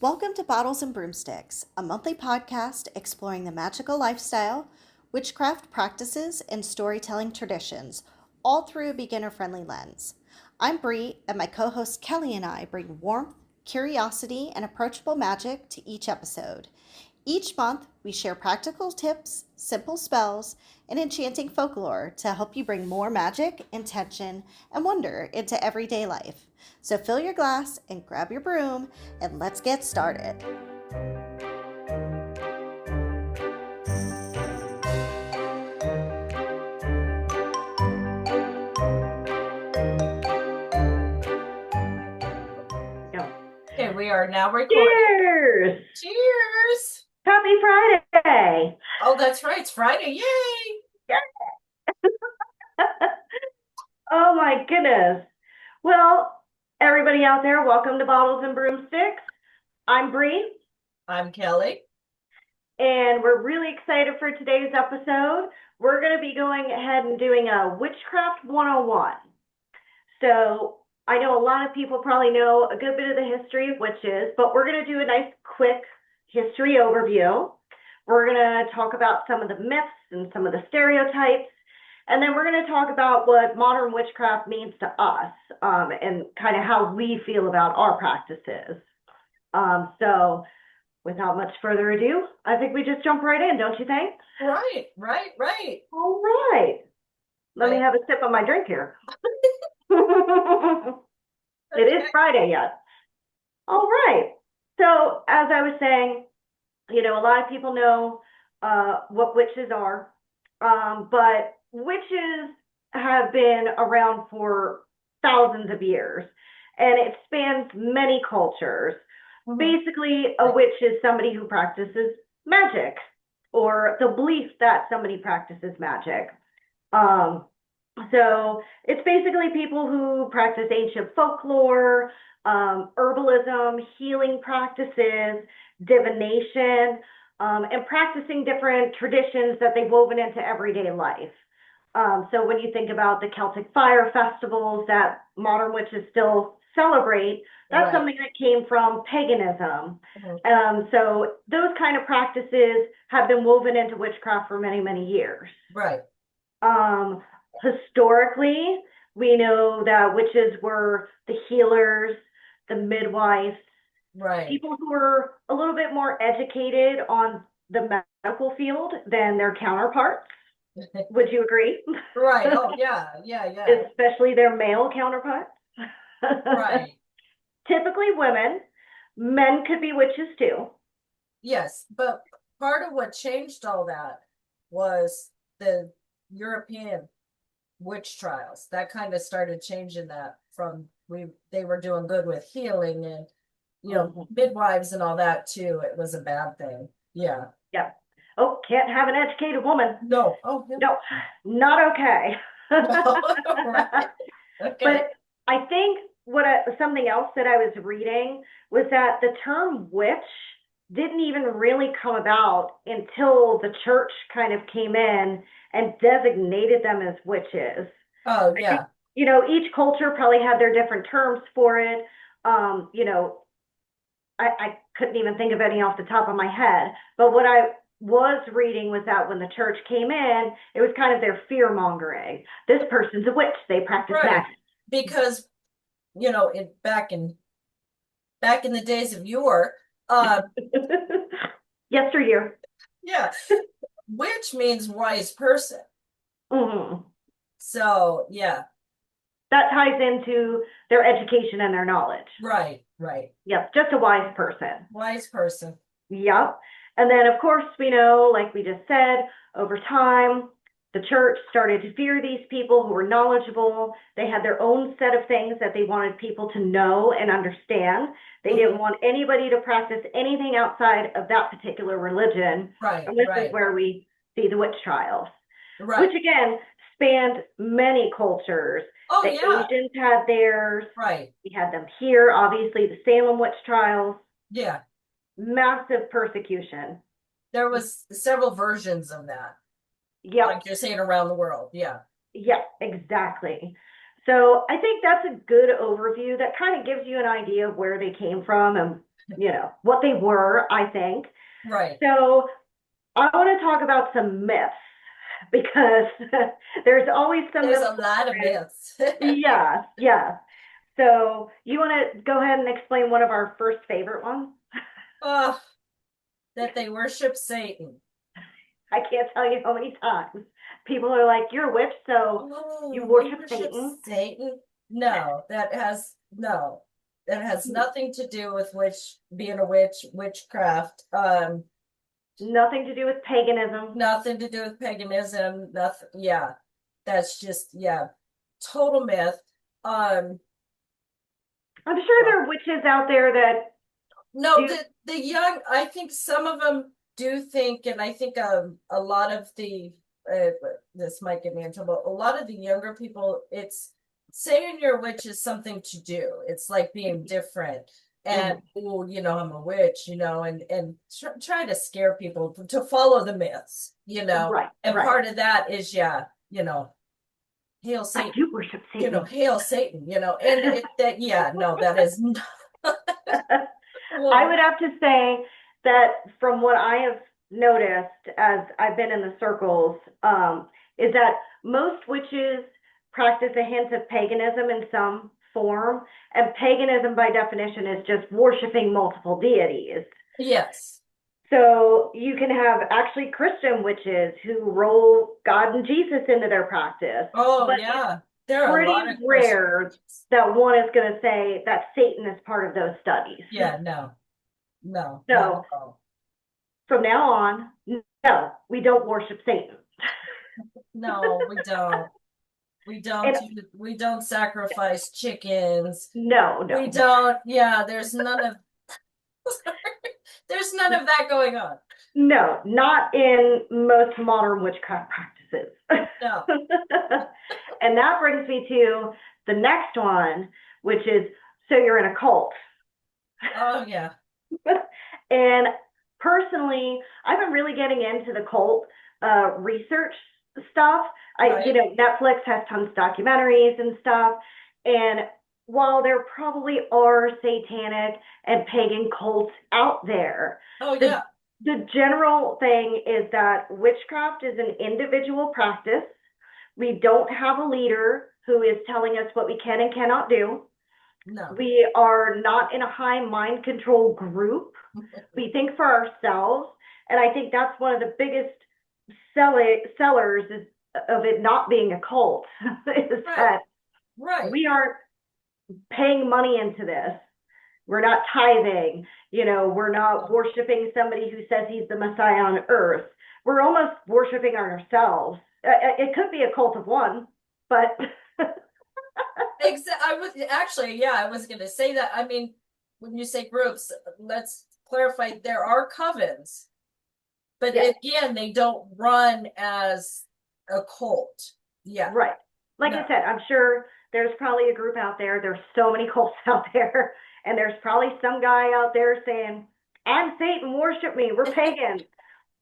Welcome to Bottles and Broomsticks, a monthly podcast exploring the magical lifestyle, witchcraft practices, and storytelling traditions, all through a beginner friendly lens. I'm Bree, and my co host Kelly and I bring warmth, curiosity, and approachable magic to each episode. Each month, we share practical tips, simple spells, and enchanting folklore to help you bring more magic, intention, and wonder into everyday life. So fill your glass and grab your broom, and let's get started. Okay, we are now recording. Cheers! Cheers! Happy Friday! Oh, that's right. It's Friday. Yay! Oh my goodness. Well, everybody out there, welcome to Bottles and Broomsticks. I'm Bree. I'm Kelly. And we're really excited for today's episode. We're going to be going ahead and doing a Witchcraft 101. So I know a lot of people probably know a good bit of the history of witches, but we're going to do a nice quick history overview. We're going to talk about some of the myths and some of the stereotypes, and then we're going to talk about what modern witchcraft means to us, and kind of how we feel about our practices. So without much further ado, I think we just jump right in, don't you think? Right. All right. Let me have a sip of my drink here. It is Friday yet. All right. So as I was saying, a lot of people know what witches are, but witches have been around for thousands of years, and it spans many cultures. Mm-hmm. Basically, a witch is somebody who practices magic, or the belief that somebody practices magic. So it's basically people who practice ancient folklore, herbalism, healing practices, divination, and practicing different traditions that they've woven into everyday life. So when you think about the Celtic fire festivals that modern witches still celebrate, that's something that came from paganism. Mm-hmm. So those kind of practices have been woven into witchcraft for many, many years. Right. Historically, we know that witches were the healers, the midwives, people who were a little bit more educated on the medical field than their counterparts. Would you agree? Right. Oh, yeah. Especially their male counterparts. Right. Typically women. Men could be witches too. Yes, but part of what changed all that was the European witch trials. That kind of started changing that from they were doing good with healing and midwives and all that too. It was a bad thing. Yeah. Oh, can't have an educated woman. No. Oh, yeah. No, not okay. Right. Okay. But I think something else that I was reading was that the term witch didn't even really come about until the church kind of came in and designated them as witches. Oh, yeah. Each culture probably had their different terms for it. I couldn't even think of any off the top of my head. But what I was reading was that when the church came in, it was kind of their fear mongering. This person's a witch. They practice magic. Because, back in the days of yore, yesteryear. Yeah. Witch means wise person. Mm-hmm. So, yeah. That ties into their education and their knowledge. Right. Yep, just a wise person. Wise person. Yep. And then, of course, we know, like we just said, over time, the church started to fear these people who were knowledgeable. They had their own set of things that they wanted people to know and understand. They didn't want anybody to practice anything outside of that particular religion. Right. And this is where we see the witch trials, which again spanned many cultures. Oh, the yeah. Asians had theirs. Right. We had them here, obviously, the Salem witch trials. Yeah. Massive persecution. There was several versions of that. Yeah. Like you're saying, around the world. Yeah. Yeah, exactly. So I think that's a good overview that kind of gives you an idea of where they came from and what they were, I think. Right. So I want to talk about some myths because there's always some There's myths. a lot of myths. Yes, yes. So you want to go ahead and explain one of our first favorite ones? Oh, that they worship Satan. I can't tell you how many times people are like, "You're a witch, so you Oh, they worship worship Satan." Satan? No, no. That has nothing to do with being a witch, witchcraft. Nothing to do with paganism. Nothing to do with paganism. Nothing. Yeah, that's just total myth. Um, I'm sure there are witches out there that no, do. the young. I think some of them do think, and I think a lot of the this might get me in trouble. A lot of the younger people, it's saying you're a witch is something to do. It's like being different. And Mhm. oh, I'm a witch, and try to scare people to follow the myths, Right, and right. part of that is hail I Satan, do worship Satan. hail Satan, and that no, that is not. I Well, would have to say that from what I have noticed as I've been in the circles, is that most witches practice a hint of paganism in some form, and paganism by definition is just worshiping multiple deities. yes. So you can have actually Christian witches who roll God and Jesus into their practice, Oh, but it's yeah. There are a pretty lot of Christian rare witches. that one is going to say that Satan is part of those studies. Yeah, no, no, not at So all. from now on, no, we don't worship Satan. No, we don't. And We don't sacrifice chickens. no, We no, don't, yeah, there's none of that going on. no, not in most modern witchcraft practices. No. And that brings me to the next one, which is so you're in a cult. Oh, yeah. And personally, I've been really getting into the cult research stuff. Right. Netflix has tons of documentaries and stuff. And while there probably are satanic and pagan cults out there, Oh, the yeah. the general thing is that witchcraft is an individual practice. We don't have a leader who is telling us what we can and cannot do. No. We are not in a high mind control group. We think for ourselves. And I think that's one of the biggest sellers of it not being a cult is Right. that Right. we aren't paying money into this. We're not tithing. We're not worshiping somebody who says he's the Messiah on earth. We're almost worshiping ourselves. It could be a cult of one, but I was actually, yeah, I was going to say that. I mean, when you say groups, let's clarify there are covens, but yeah, again, they don't run as a cult. Yeah. right. Like No. I said, I'm sure there's probably a group out there. There's so many cults out there, and there's probably some guy out there saying, "I'm Satan, worship me. We're pagans,"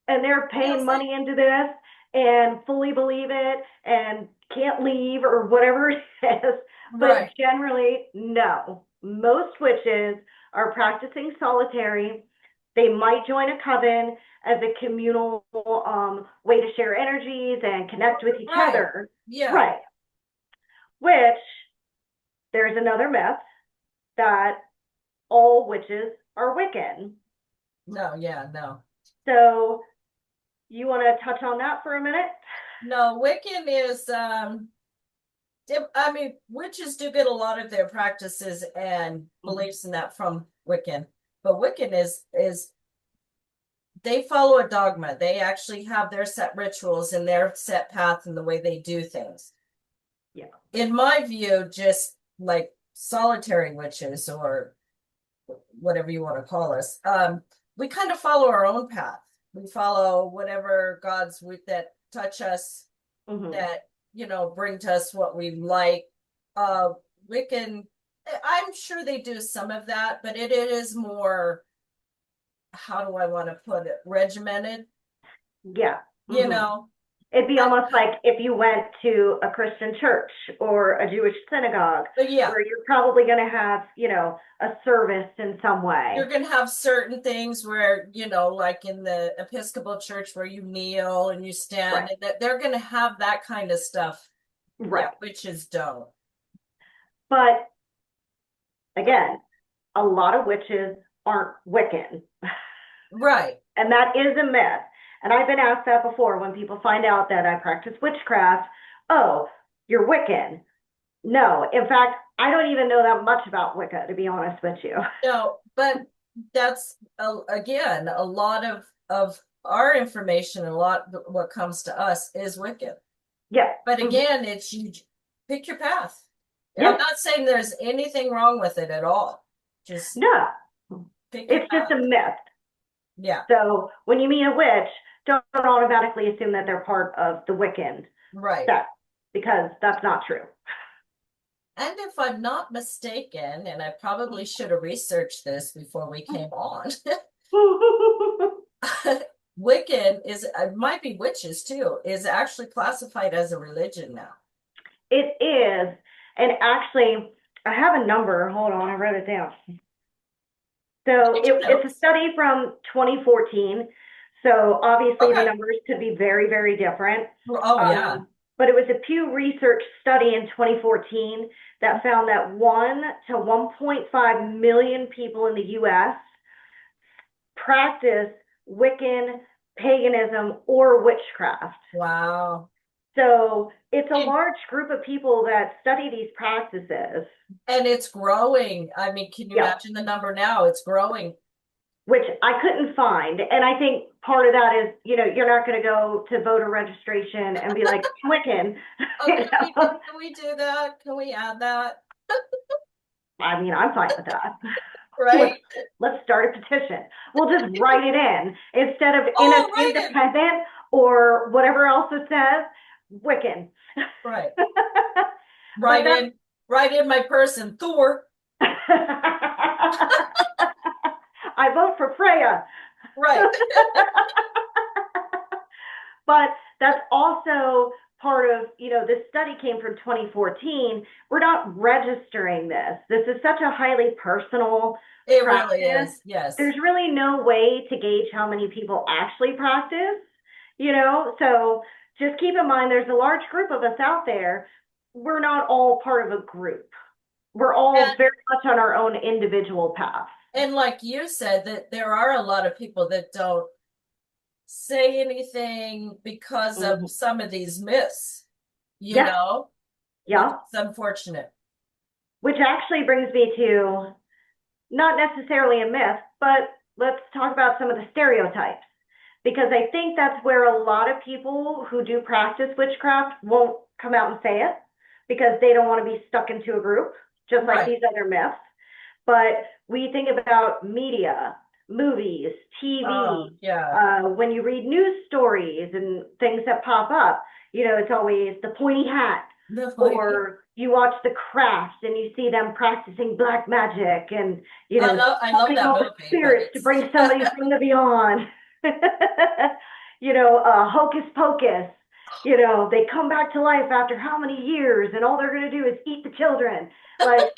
and they're Yes, paying money into this and fully believe it and can't leave or whatever it is. But right. generally, no. Most witches are practicing solitary. They might join a coven as a communal way to share energies and connect with each Right. other. Yeah. Right. Which there's another myth that all witches are Wiccan. No, yeah, no. So you want to touch on that for a minute? No, Wiccan is I mean, witches do get a lot of their practices and beliefs in that from Wiccan. But Wiccan is they follow a dogma. They actually have their set rituals and their set path and the way they do things. Yeah. In my view, just like solitary witches or whatever you want to call us, we kind of follow our own path. We follow whatever gods that touch us, Mm-hmm. that bring to us what we like. Uh, Wiccan, I'm sure they do some of that, but it is more, how do I want to put it, regimented. Yeah. You Mm-hmm. know, It'd be almost like if you went to a Christian church or a Jewish synagogue, But yeah, where you're probably going to have, a service in some way. you're going to have certain things where, like in the Episcopal Church where you kneel and you stand, Right. and that they're going to have that kind of stuff. Right. Yeah, witches don't. But again, a lot of witches aren't Wiccan. Right. And that is a myth. And I've been asked that before when people find out that I practice witchcraft. Oh, you're Wiccan. No, in fact, I don't even know that much about Wicca, to be honest with you. No, but that's again a lot of our information, a lot of what comes to us is Wiccan. Yeah. But again, it's you pick your path. Yeah. I'm not saying there's anything wrong with it at all. Just No, pick your it's just a path. myth. Yeah. So when you meet a witch, don't automatically assume that they're part of the Wiccan Right. sect, because that's not true. And if I'm not mistaken, and I probably should have researched this before we came on, Wiccan is, it might be witches too, is actually classified as a religion now. It is. And actually, I have a number. Hold on, I wrote it down. So it's a study from 2014. So obviously the numbers could be very, very different. Oh, yeah. But it was a Pew Research study in 2014 that found that 1 to 1.5 million people in the US practice Wiccan, paganism, or witchcraft. Wow. So it's a large group of people that study these practices. And it's growing. I mean, can you imagine the number now? It's growing. Which I couldn't find. And I think part of that is, you're not going to go to voter registration and be like, Wiccan. Okay, can we do that? Can we add that? I mean, I'm fine with that. Right? Let's start a petition. We'll just write it in instead of independent or whatever else it says, Wiccan. Right. Write in my person, Thor. I vote for Freya. Right. But that's also part of, this study came from 2014. We're not registering this. This is such a highly personal practice. Really is, yes. There's really no way to gauge how many people actually practice, so just keep in mind there's a large group of us out there. We're not all part of a group. We're all very much on our own individual path. And like you said, that there are a lot of people that don't say anything because of some of these myths, you know? Yeah. It's unfortunate. Which actually brings me to not necessarily a myth, but let's talk about some of the stereotypes. Because I think that's where a lot of people who do practice witchcraft won't come out and say it because they don't want to be stuck into a group, just like these other myths. But we think about media, movies, TV, when you read news stories and things that pop up, it's always the pointy hat. Or you watch The Craft and you see them practicing black magic and, I love that movie, spirits to bring somebody from the beyond. Hocus Pocus. They come back to life after how many years and all they're going to do is eat the children. Like,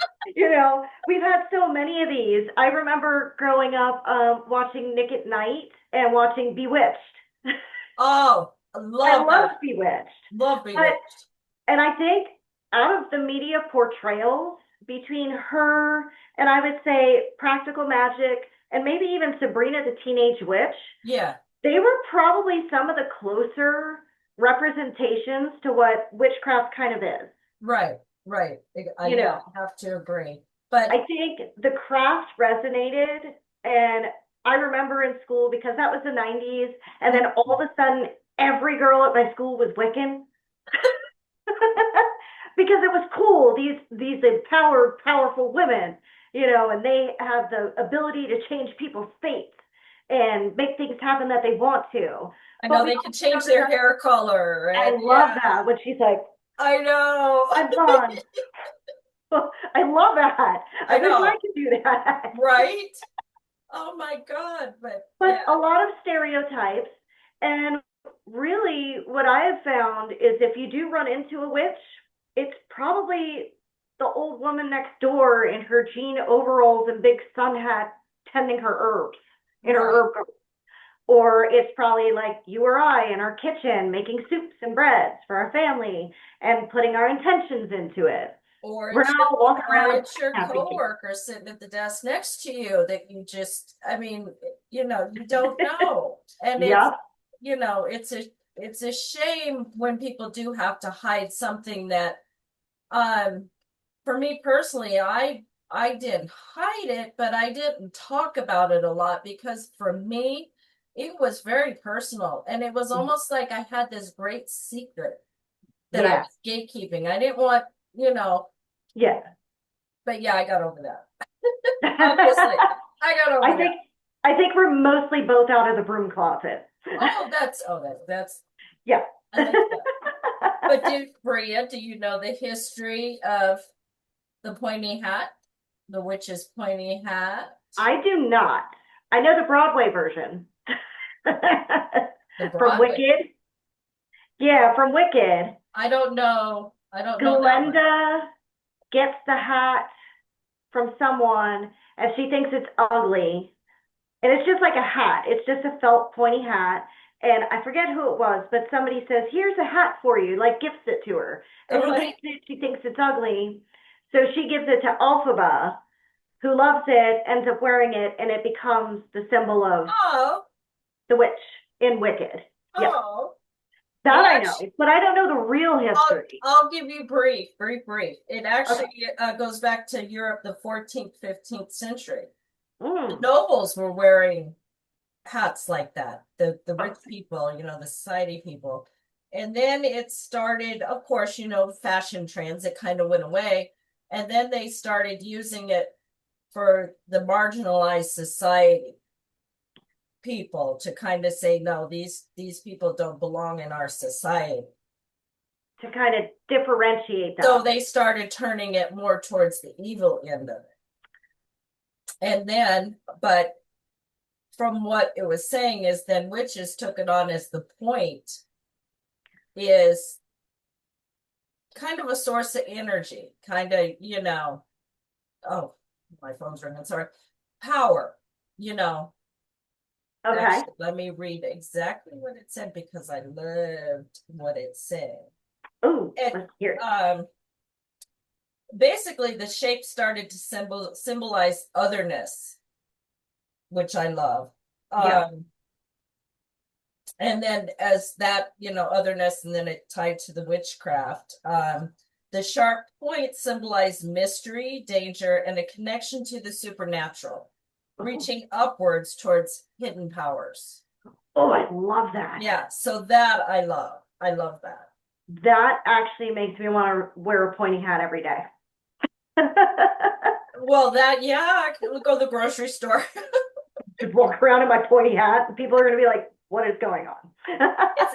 we've had so many of these. I remember growing up watching Nick at Night and watching Bewitched. Oh, I love Bewitched. Love Bewitched. And I think out of the media portrayals between her and I would say Practical Magic and maybe even Sabrina the Teenage Witch. Yeah. They were probably some of the closer representations to what witchcraft kind of is. Right. I have to agree. But I think the craft resonated, and I remember in school because that was the 90s, and then all of a sudden every girl at my school was Wiccan. Because it was cool. These empowered, powerful women, and they have the ability to change people's fates and make things happen that they want to. I know they can change their hair color. I love that when she's like, I know. I'm blonde. I love that. I wish I could do that. Right? Oh my God. But a lot of stereotypes. And really, what I have found is if you do run into a witch, it's probably the old woman next door in her jean overalls and big sun hat tending her herbs in her Right. herb garden. Or it's probably like you or I in our kitchen making soups and breads for our family and putting our intentions into it. Or We're it's not your, all walking or around it's your happy. coworker sitting at the desk next to you that you just, I mean, you don't know. And it's, Yep. it's a shame when people do have to hide something that, um, for me personally, I didn't hide it, but I didn't talk about it a lot because for me, it was very personal. And it was almost like I had this great secret that I Yeah. was gatekeeping. I didn't want, you know, Yeah. but yeah, I got over that. Obviously, I got I over that. think I think we're mostly both out of the broom closet. That's Yeah. I like that. But Bria, do you know the history of the pointy hat? The witch's pointy hat? I do not. I know the Broadway version. The From Broadway. Wicked. Yeah, from Wicked. I don't know. I don't know that one. Glenda gets the hat from someone and she thinks it's ugly. And it's just like a hat. It's just a felt pointy hat. And I forget who it was, but somebody says, "Here's a hat for you," like gifts it to her. And she Right. hates it. She thinks it's ugly. So she gives it to Alphaba, who loves it, ends up wearing it, and it becomes the symbol of Oh, the witch in Wicked. Yep. oh. That Well, I know, actually, but I don't know the real history. I'll give you brief. It Okay. actually goes back to Europe, the 14th, 15th century. The Mm. nobles were wearing hats like that. The rich people, the society people. And then it started, of course, fashion trends, it kind of went away. And then they started using it for the marginalized society people to kind of say, no, these people don't belong in our society. To kind of differentiate So them. they started turning it more towards the evil end of it. And then, but from what it was saying is then witches took it on as the point is kind of a source of energy, kind of, oh, my phone's ringing, sorry. Power, you know. Okay. Actually, let me read exactly what it said because I loved what it said. Oh, It let's hear it. basically the shape started to symbolize otherness, which I love. Yeah. And then as that, otherness, and then it tied to the witchcraft. The sharp point symbolized mystery, danger, and a connection to the supernatural, Oh, reaching upwards towards hidden powers. oh, I love that. Yeah, so that I love. I love that. That actually makes me want to wear a pointy hat every day. Well, yeah, I can go to the grocery store. Just walk around in my pointy hat, and people are going to be like, "What is going on?"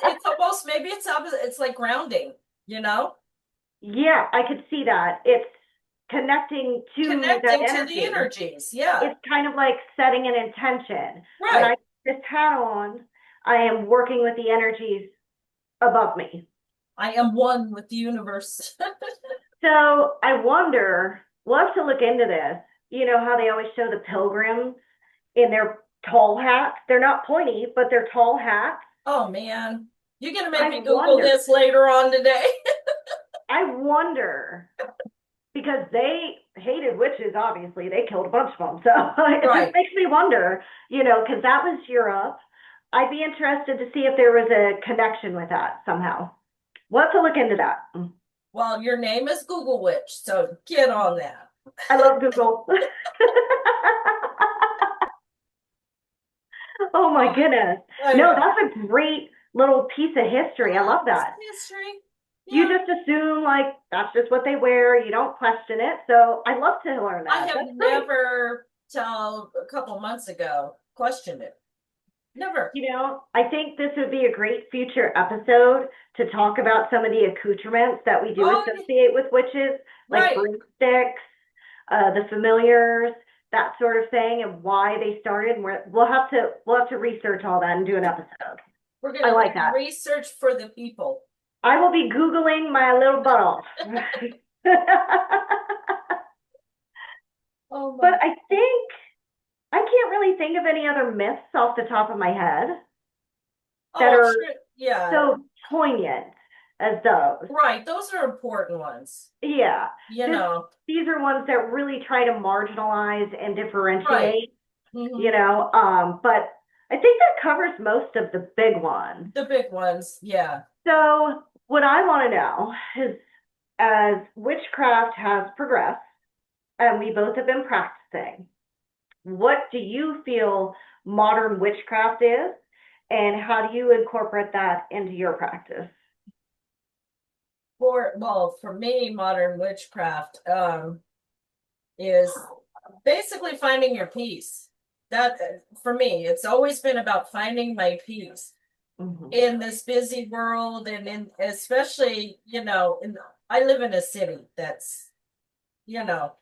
It's almost, maybe it's opposite. It's like grounding, you know, Yeah, I could see that. It's connecting to that connecting to the energy. energies. Yeah, It's kind of like setting an intention. When I right. put this hat on, I am working with the energies above me. I am one with the universe. So I wonder, we'll have to look into this. You know how they always show the pilgrims in their tall hats? They're not pointy, but they're tall hats. Oh man, you're gonna make I me Google wonder, this later on today. I wonder, because they hated witches, obviously. They killed a bunch of them. So it just Right. makes me wonder, because that was Europe. I'd be interested to see if there was a connection with that somehow. We'll have to look into that. Well, your name is Google Witch, so get on that. I love Google. Oh my Oh, goodness. I No, know. that's a great little piece of history. I Oh, love that. history. You Yeah, just assume like that's just what they wear. You don't question it. So I love to learn I that. have That's great. never, till a couple months ago, questioned it. Never. I think this would be a great future episode to talk about some of the accoutrements that we do Oh, associate with witches, like right. broomsticks, the familiars, that sort of thing, and why they started. And we'll have to research all that and do an episode. We're I gonna like do that. research for the people. I will be Googling my little butt off. Oh But my. I think I can't really think of any other myths off the top of my head that Oh, I'm are sure. Yeah. so poignant as those. Right. Those are important ones. Yeah, You this know. these are ones that really try to marginalize and Right. differentiate, Hmm. but I think that covers most of the big ones. The big ones. Yeah. So what I want to know is, as witchcraft has progressed and we both have been practicing, what do you feel modern witchcraft is, and how do you incorporate that into your practice? For me, modern witchcraft is basically finding your peace. That for me, it's always been about finding my peace Mm-hmm. in this busy world, and in especially, I live in a city that's, you know,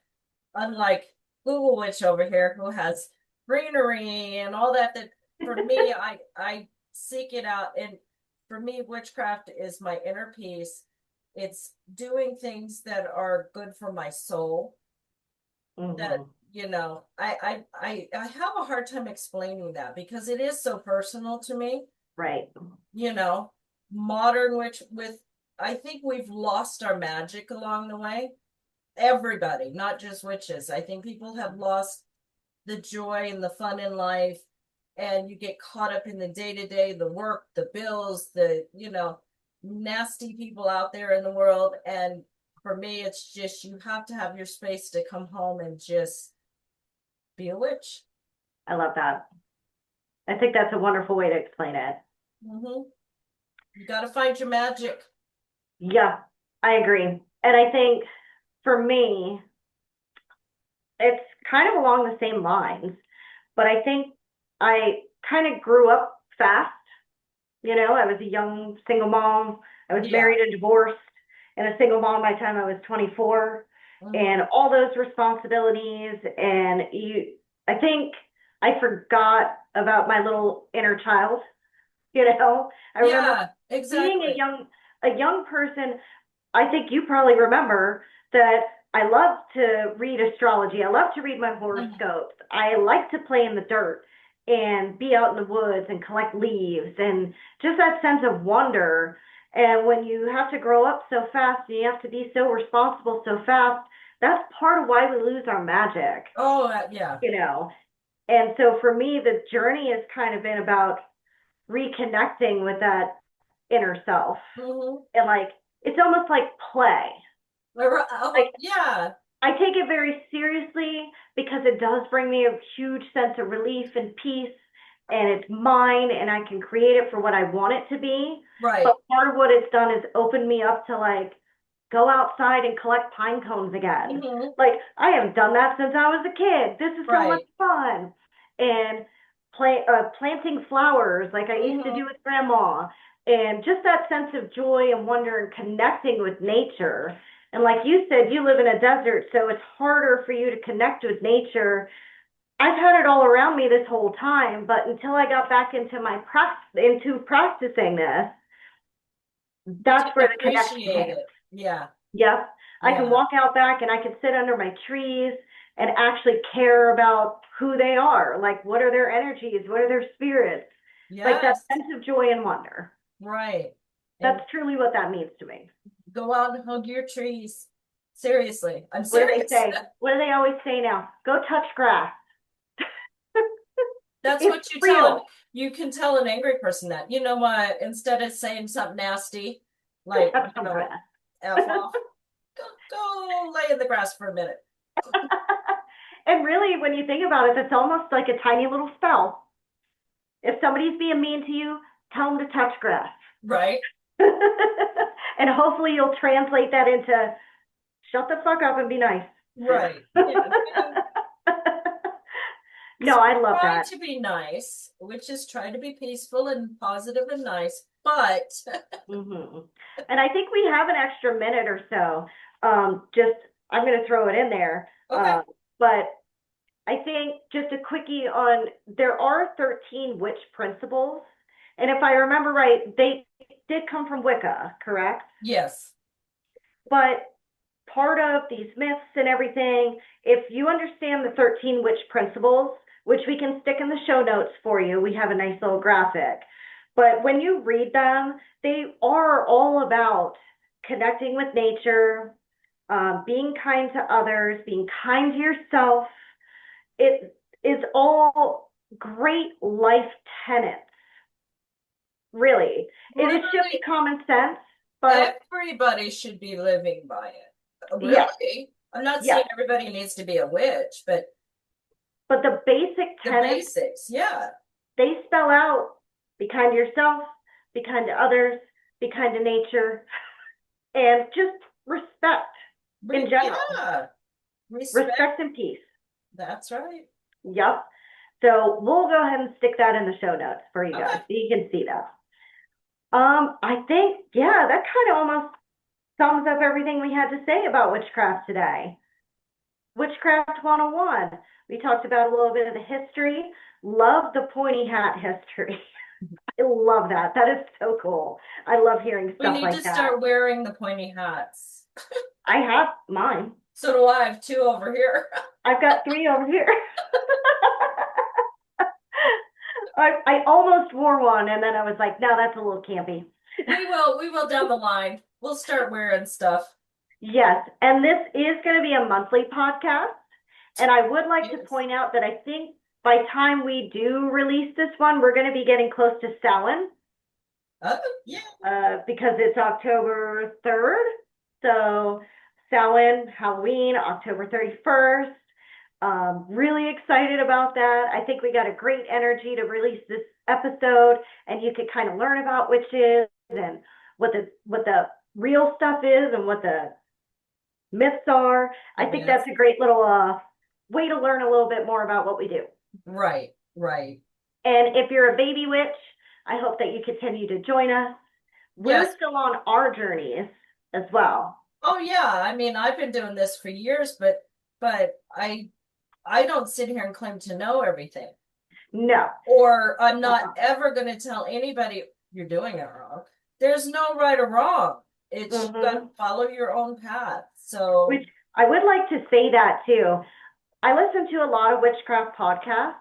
unlike Google Witch over here who has greenery and all that. That for me, I seek it out, and for me, witchcraft is my inner peace. It's doing things that are good for my soul. That Mm-hmm. I have a hard time explaining that because it is so personal to me. Right. You know, modern witch with I think we've lost our magic along the way. Everybody, not just witches. I think people have lost the joy and the fun in life, and you get caught up in the day to day, the work, the bills, the, nasty people out there in the world. And for me, it's just you have to have your space to come home and just be a witch. I love that. I think that's a wonderful way to explain it. Hmm. You got to find your magic. Yeah, I agree. And I think for me, it's kind of along the same lines, but I think I kind of grew up fast. I was a young single mom. I was Yeah. married and divorced and a single mom by the time I was 24, Hmm. and all those responsibilities. And I think I forgot about my little inner child. I remember Yeah, being exactly. a young person. I think you probably remember that I love to read astrology. I love to read my Mhm. horoscopes. I like to play in the dirt and be out in the woods and collect leaves and just that sense of wonder. And when you have to grow up so fast and you have to be so responsible so fast, that's part of why we lose our magic, Oh, yeah. you know. And so for me, the journey has kind of been about reconnecting with that inner self. Hmm. And like, it's almost like play. Oh, Like, yeah. I take it very seriously because it does bring me a huge sense of relief and peace, and it's mine, and I can create it for what I want it to be. But Right. part of what it's done is open me up to like go outside and collect pine cones again. Hmm. Like, I haven't done that since I was a kid. This is so much Right. fun. And planting flowers like I used to do Hmm. with grandma, and just that sense of joy and wonder and connecting with nature. And like you said, you live in a desert, so it's harder for you to connect with nature. I've had it all around me this whole time, but until I got back into into practicing this, You that's where the connection appreciate came. it. Yeah. Yep. I can Yeah. walk out back and I can sit under my trees and actually care about who they are. Like, what are their energies? What are their spirits? Like that Yes. sense of joy and wonder. Right. And That's truly what that means to me. go out and hug your trees. Seriously. I'm What do they serious. say? What do they always say now? Go touch grass. That's It's what you tell it. real. You can tell an angry person that. You know what? Instead of saying something nasty, like, Touch some grass. F off, go lay in the grass for a minute. And really, when you think about it, it's almost like a tiny little spell. If somebody's being mean to you, tell them to touch grass. Right? And hopefully you'll translate that into shut the fuck up and be nice. Right. Yeah. No, I love Try that. to be nice, which is try to be peaceful and positive and nice, but Hmm. And I think we have an extra minute or so. Just I'm going to throw it in there. okay. But I think just a quickie on there are 13 witch principles, And if I remember right, they did come from Wicca, correct? Yes. But part of these myths and everything, if you understand the 13 witch principles, which we can stick in the show notes for you, we have a nice little graphic. But when you read them, they are all about connecting with nature, being kind to others, being kind to yourself. It is all great life tenets, really. It should be Literally common sense, but everybody should be living by it. yeah, Really? I'm not yeah. saying everybody needs to be a witch, but But the basic the tenets, basics, yeah. they spell out be kind to yourself, be kind to others, be kind to nature, and just respect in general. Yeah. Respect. Respect and peace. That's right. Yep. So we'll go ahead and stick that in the show notes for you guys Okay. so you can see that. I think, yeah, that kind of almost sums up everything we had to say about witchcraft today. Witchcraft 101. We talked about a little bit of the history. Love the pointy hat history. I love that. That is so cool. I love hearing We stuff need like to that. start wearing the pointy hats. I have mine. So do I. I have two over here. I've got 3 over here. I almost wore one and then I was like, no, that's a little campy. We will down the line. We'll start wearing stuff. Yes, and this is going to be a monthly podcast. And I would like to Yes. point out that I think by time we do release this one, we're going to be getting close to Samhain Yeah. because it's October 3rd. So Samhain, Halloween, October 31st. Really excited about that. I think we got a great energy to release this episode, and you could kind of learn about witches and what the real stuff is and what the myths are. I think that's a great little way to learn a little bit more about what we do. Right, right. And if you're a baby witch, I hope that you continue to join us. We're Yes. still on our journeys as well. Oh yeah. I mean, I've been doing this for years, but I don't sit here and claim to know everything. No. Or I'm not ever going to tell anybody you're doing it wrong. There's no right or wrong. It's you got to follow your own path. So Which I would like to say that too. I listen to a lot of witchcraft podcasts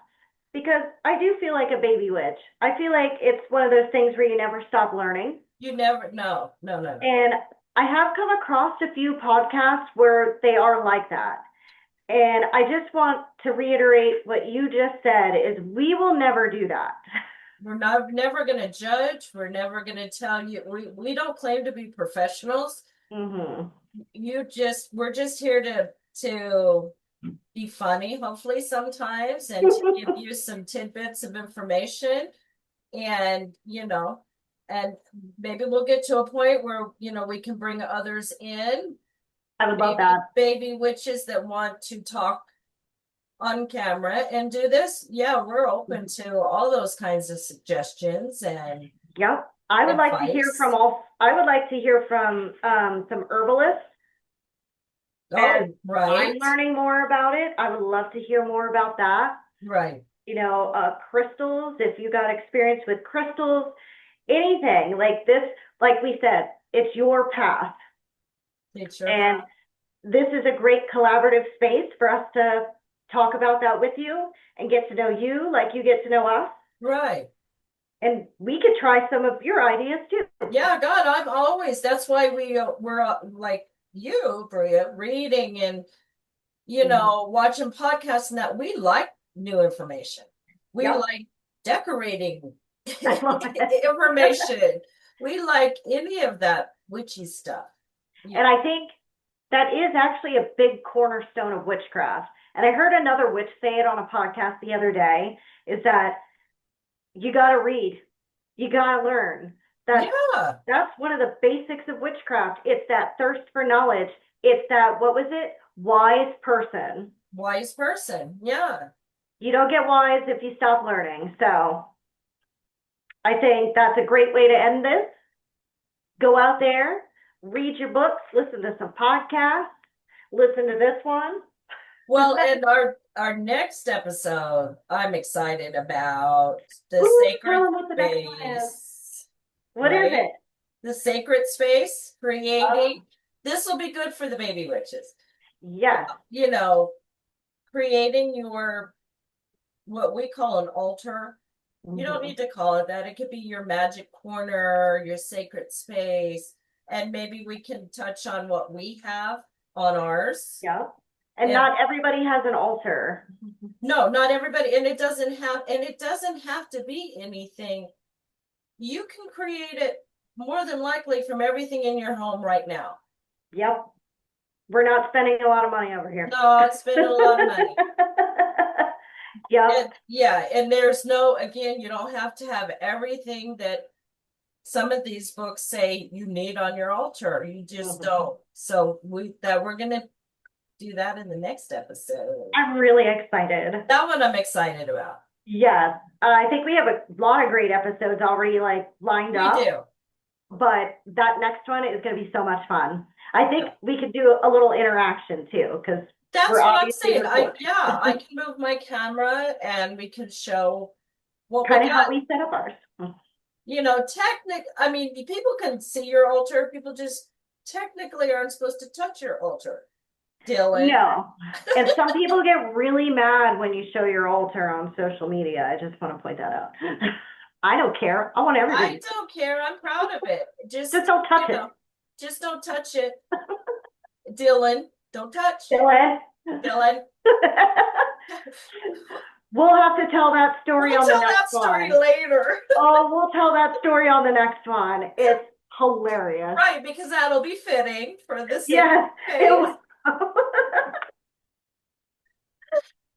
because I do feel like a baby witch. I feel like it's one of those things where you never stop learning. you never no. And I have come across a few podcasts where they are like that. And I just want to reiterate what you just said is we will never do that. We're never going to judge. We're never going to tell you. We don't claim to be professionals. Mm-hmm. We're just here to be funny, hopefully sometimes, and to give you some tidbits of information. And and maybe we'll get to a point where we can bring others in. I would love that. Baby witches that want to talk on camera and do this. Yeah, we're open to all those kinds of suggestions. And yep. I would like to hear from some herbalists. Oh, right. I'm learning more about it. I would love to hear more about that. Right. Crystals, if you got experience with crystals, anything like this, like we said, it's your path. And this is a great collaborative space for us to talk about that with you and get to know you like you get to know us. Right. And we could try some of your ideas too. Yeah, God, that's why we're like you, Bria, reading and watching podcasts and that we like new information. We like decorating information. We like any of that witchy stuff. Yeah. And I think that is actually a big cornerstone of witchcraft. And I heard another witch say it on a podcast the other day, is that you got to read, you got to learn. That's one of the basics of witchcraft. It's that thirst for knowledge. It's that, what was it? Wise person. Wise person, yeah. You don't get wise if you stop learning. So I think that's a great way to end this. Go out there, read your books, listen to some podcasts, listen to this one. Well, and our next episode, I'm excited about the Ooh, sacred tell them what the next one is. space. What is Right? it? The sacred space, Oh, creating. This will be good for the baby witches. yes. You know, creating what we call an altar. You don't Mhm. need to call it that. It could be your magic corner, your sacred space, and maybe we can touch on what we have on ours. Yep. And And not everybody has an altar. no, not everybody, and it doesn't have to be anything. You can create it more than likely from everything in your home right now. Yep. We're not spending a lot of money over here. No, it's spending a lot of money. Yep. And yeah, and there's no, again, you don't have to have everything that some of these books say you need on your altar. You just don't. So we're gonna do that in the next episode. I'm really excited. That one I'm excited about. Yes. I think we have a lot of great episodes already lined up. We do. But that next one is going to be so much fun. I think we could do a little interaction too, because that's we're what I'm obviously saying. recording. I can move my camera and we can show what Kind we of got. how we set up ours. I mean, people can see your altar. People just technically aren't supposed to touch your altar. Dylan. No. And some people get really mad when you show your altar on social media. I just want to point that out. I don't care. I want everybody. I don't care. I'm proud of it. Just don't touch it. Just don't touch it. Dylan, don't touch. Dylan. We'll have to tell that story on the next one. We'll tell that story later. Oh, we'll tell that story on the next one. It's hilarious. Right, because that'll be fitting for this. Yes.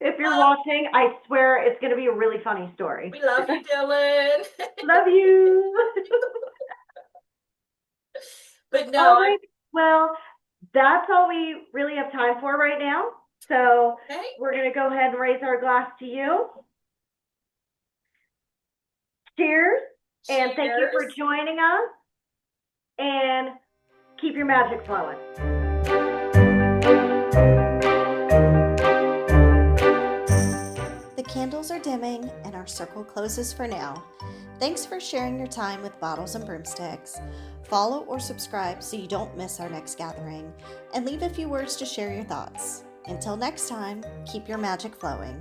If you're watching, I swear it's going to be a really funny story. We love you, Dylan. Love you. But no. All right. Well, that's all we really have time for right now. So we're going to go ahead and raise our glass to you. Cheers. And thank you for joining us. And keep your magic flowing. The candles are dimming and our circle closes for now. Thanks for sharing your time with Bottles and Broomsticks. Follow or subscribe so you don't miss our next gathering, and leave a few words to share your thoughts. Until next time, keep your magic flowing.